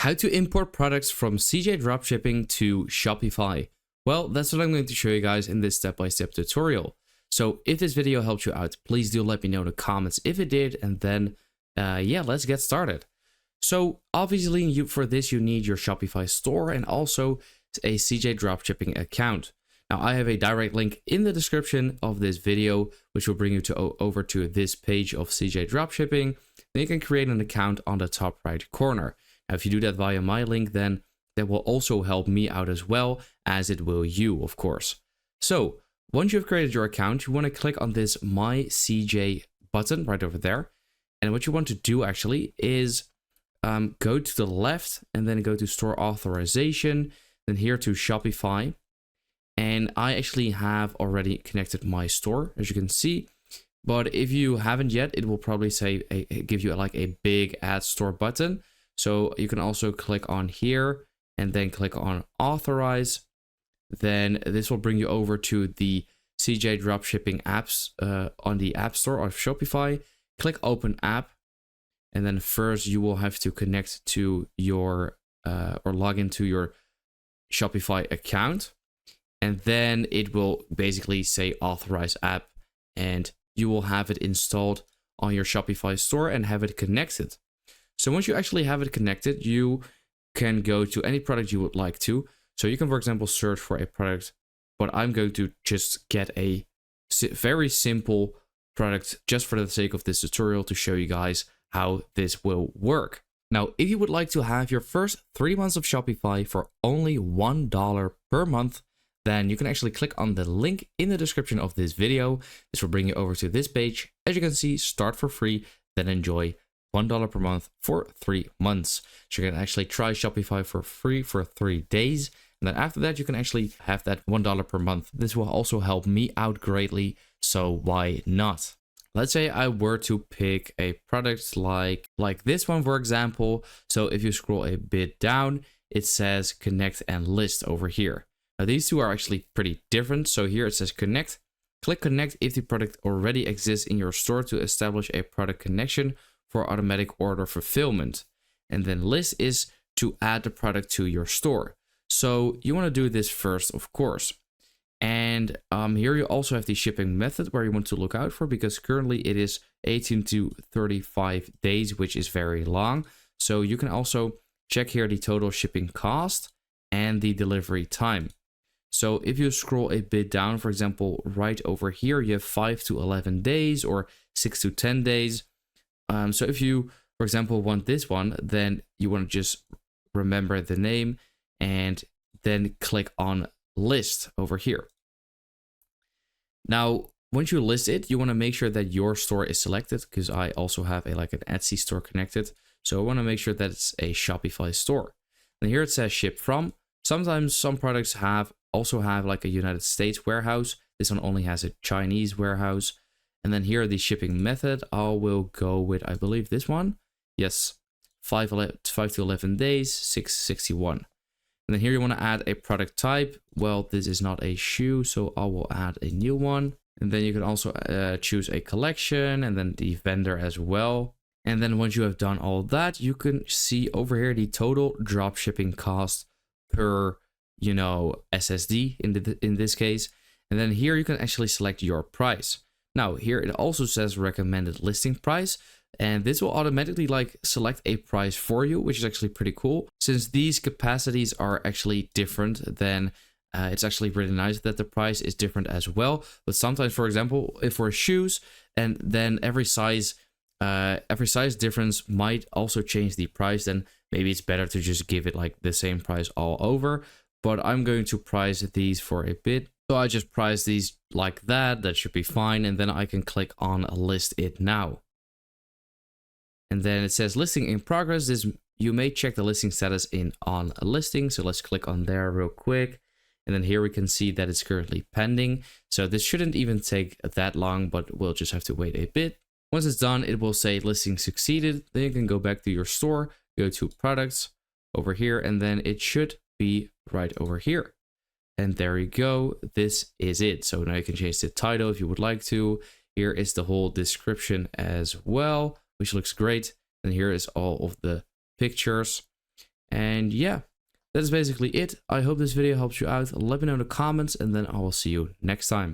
How to import products from CJ Dropshipping to Shopify. Well, that's what I'm going to show you guys in this step-by-step tutorial. So if this video helped you out, please do let me know in the comments if it did, and then yeah, let's get started. So obviously for this you need your Shopify store and also a CJ Dropshipping account. Now I have a direct link in the description of this video, which will bring you over to this page of CJ Dropshipping. Then you can create an account on the top right corner. Now, if you do that via my link, then that will also help me out as well, as it will you, of course. So once you've created your account, you want to click on this My CJ button right over there. And what you want to do actually is go to the left and then go to Store Authorization, then here to Shopify. And I actually have already connected my store, as you can see. But if you haven't yet, it will probably say give you like a big Add Store button. So you can also click on here and then click on Authorize. Then this will bring you over to the CJ Dropshipping apps on the App Store of Shopify. Click Open App. And then first you will have to connect to your or log into your Shopify account. And then it will basically say Authorize App. And you will have it installed on your Shopify store and have it connected. So once you actually have it connected, you can go to any product you would like to. So you can, for example, search for a product, but I'm going to just get a very simple product just for the sake of this tutorial to show you guys how this will work. Now, if you would like to have your first 3 months of Shopify for only $1 per month, then you can actually click on the link in the description of this video. This will bring you over to this page. As you can see, start for free, then enjoy $1 per month for 3 months. So you can actually try Shopify for free for 3 days. And then after that, you can actually have that $1 per month. This will also help me out greatly. So why not? Let's say I were to pick a product like this one, for example. So if you scroll a bit down, it says connect and list over here. Now these two are actually pretty different. So here it says connect. Click connect if the product already exists in your store to establish a product connection for automatic order fulfillment. And then list is to add the product to your store. So you want to do this first, of course. And here you also have the shipping method where you want to look out for, because currently it is 18 to 35 days, which is very long. So you can also check here the total shipping cost and the delivery time. So if you scroll a bit down, for example, right over here, you have 5 to 11 days or 6 to 10 days. So if you, for example, want this one, then you want to just remember the name and then click on list over here. Now, once you list it, you want to make sure that your store is selected, because I also have an Etsy store connected. So I want to make sure that it's a Shopify store. And here it says ship from. Sometimes some products also have like a United States warehouse. This one only has a Chinese warehouse. And then here the shipping method, I will go with, I believe this one. Yes, 5 to 11 days, 661. And then here you want to add a product type. Well, this is not a shoe, so I will add a new one. And then you can also choose a collection and then the vendor as well. And then once you have done all that, you can see over here the total drop shipping cost per, SSD in this case. And then here you can actually select your price. Now here it also says recommended listing price, and this will automatically select a price for you, which is actually pretty cool. Since these capacities are actually different, then it's actually really nice that the price is different as well. But sometimes, for example, if for shoes, and then every size difference might also change the price, then maybe it's better to just give it the same price all over. But I'm going to price these for a bit. So I just price these like that. That should be fine. And then I can click on list it now. And then it says listing in progress. You may check the listing status on a listing. So let's click on there real quick. And then here we can see that it's currently pending. So this shouldn't even take that long, but we'll just have to wait a bit. Once it's done, it will say listing succeeded. Then you can go back to your store, go to products over here, and then it should be right over here. And there you go. This is it. So now you can change the title if you would like to. Here is the whole description as well, which looks great. And here is all of the pictures. And yeah, that is basically it. I hope this video helps you out. Let me know in the comments, and then I will see you next time.